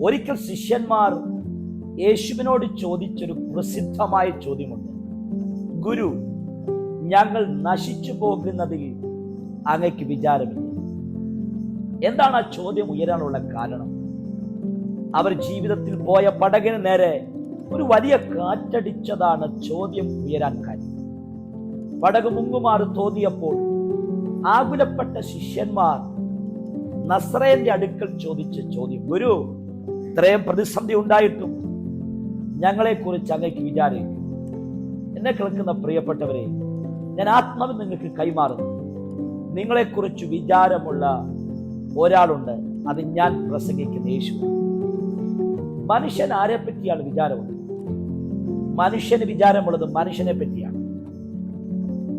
ഒരിക്കൽ ശിഷ്യന്മാർ യേശുവിനോട് ചോദിച്ചൊരു പ്രസിദ്ധമായ ചോദ്യമുണ്ട്. ഗുരു, ഞങ്ങൾ നശിച്ചു പോകുന്നതിൽ അങ്ങയ്ക്ക് വിചാരമില്ല. എന്താണ് ആ ചോദ്യം ഉയരാനുള്ള കാരണം? അവർ ജീവിതത്തിൽ പോയ പടകിന് നേരെ ഒരു വലിയ കാറ്റടിച്ചതാണ് ചോദ്യം ഉയരാൻ കാര്യം. പടക് മുങ്ങുമാറ് തോന്നിയപ്പോൾ ആകുലപ്പെട്ട ശിഷ്യന്മാർ നസ്രയന്റെ അടുക്കൽ ചോദിച്ച ചോദ്യം, ഗുരു, ഇത്രയും പ്രതിസന്ധി ഉണ്ടായിട്ടും ഞങ്ങളെക്കുറിച്ച് അങ്ങയ്ക്ക് വിചാരമില്ല. എന്നെ കേൾക്കുന്ന പ്രിയപ്പെട്ടവരെ, ഞാൻ ആത്മാവിൽ നിങ്ങൾക്ക് കൈമാറുന്നു. നിങ്ങളെക്കുറിച്ച് വിചാരമുള്ള ഒരാളുണ്ട്, അത് ഞാൻ പ്രസംഗിക്കുന്ന യേശു. മനുഷ്യൻ ആരെ പറ്റിയാണ് വിചാരമുള്ളത്? മനുഷ്യന് വിചാരമുള്ളത് മനുഷ്യനെ പറ്റിയാണ്.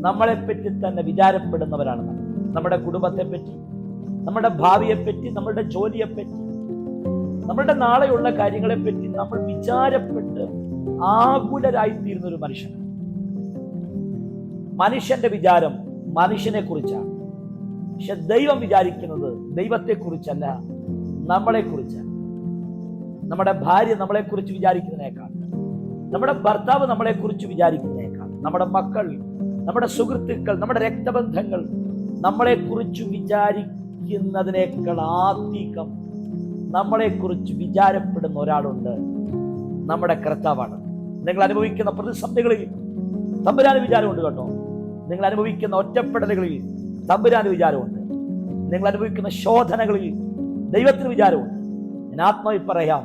നമ്മളെപ്പറ്റി തന്നെ വിചാരപ്പെടുന്നവരാണ് നമ്മൾ. നമ്മുടെ കുടുംബത്തെ പറ്റി, നമ്മുടെ ഭാവിയെപ്പറ്റി, നമ്മുടെ ജോലിയെപ്പറ്റി, നമ്മളുടെ നാളെയുള്ള കാര്യങ്ങളെപ്പറ്റി നമ്മൾ വിചാരപ്പെട്ട് ആകുലരായിത്തീരുന്ന ഒരു മനുഷ്യനാണ്. മനുഷ്യന്റെ വിചാരം മനുഷ്യനെ കുറിച്ചാണ്. പക്ഷെ ദൈവം വിചാരിക്കുന്നത് ദൈവത്തെക്കുറിച്ചല്ല, നമ്മളെക്കുറിച്ചാണ്. നമ്മുടെ ഭാര്യ നമ്മളെക്കുറിച്ച് വിചാരിക്കുന്നതിനേക്കാൾ, നമ്മുടെ ഭർത്താവ് നമ്മളെക്കുറിച്ച് വിചാരിക്കുന്നതിനേക്കാൾ, നമ്മുടെ മക്കൾ, നമ്മുടെ സുഹൃത്തുക്കൾ, നമ്മുടെ രക്തബന്ധങ്ങൾ നമ്മളെക്കുറിച്ച് വിചാരിക്കുന്നതിനേക്കാൾ അധികം നമ്മളെക്കുറിച്ച് വിചാരപ്പെടുന്ന ഒരാളുണ്ട്, നമ്മുടെ കർത്താവാണ്. നിങ്ങൾ അനുഭവിക്കുന്ന പ്രതിസന്ധികളിൽ തമ്പുരാന് വിചാരമുണ്ട് കേട്ടോ. നിങ്ങൾ അനുഭവിക്കുന്ന ഒറ്റപ്പെടലുകളിൽ തമ്പുരാന് വിചാരമുണ്ട്. നിങ്ങൾ അനുഭവിക്കുന്ന ശോധനകളിൽ ദൈവത്തിന് വിചാരമുണ്ട്. ഞാൻ ആത്മാവിൽ പറയാം,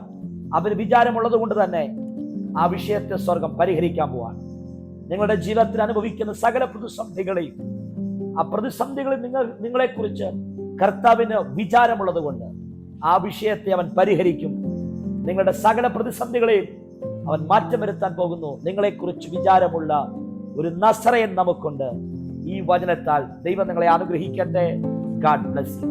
അവന് വിചാരമുള്ളത് കൊണ്ട് തന്നെ ആ വിഷയത്തെ സ്വർഗം പരിഹരിക്കാൻ പോവാണ്. നിങ്ങളുടെ ജീവിതത്തിൽ അനുഭവിക്കുന്ന സകല പ്രതിസന്ധികളിൽ, ആ പ്രതിസന്ധികളിൽ നിങ്ങളെക്കുറിച്ച് കർത്താവിന് വിചാരമുള്ളത് കൊണ്ട് ആ വിഷയത്തെ അവൻ പരിഹരിക്കും. നിങ്ങളുടെ സകല പ്രതിസന്ധികളെയും അവൻ മാറ്റം വരുത്താൻ പോകുന്നു. നിങ്ങളെക്കുറിച്ച് വിചാരമുള്ള ഒരു നസറയൻ നമുക്കുണ്ട്. ഈ വചനത്താൽ ദൈവം നിങ്ങളെ അനുഗ്രഹിക്കട്ടെ. God bless you.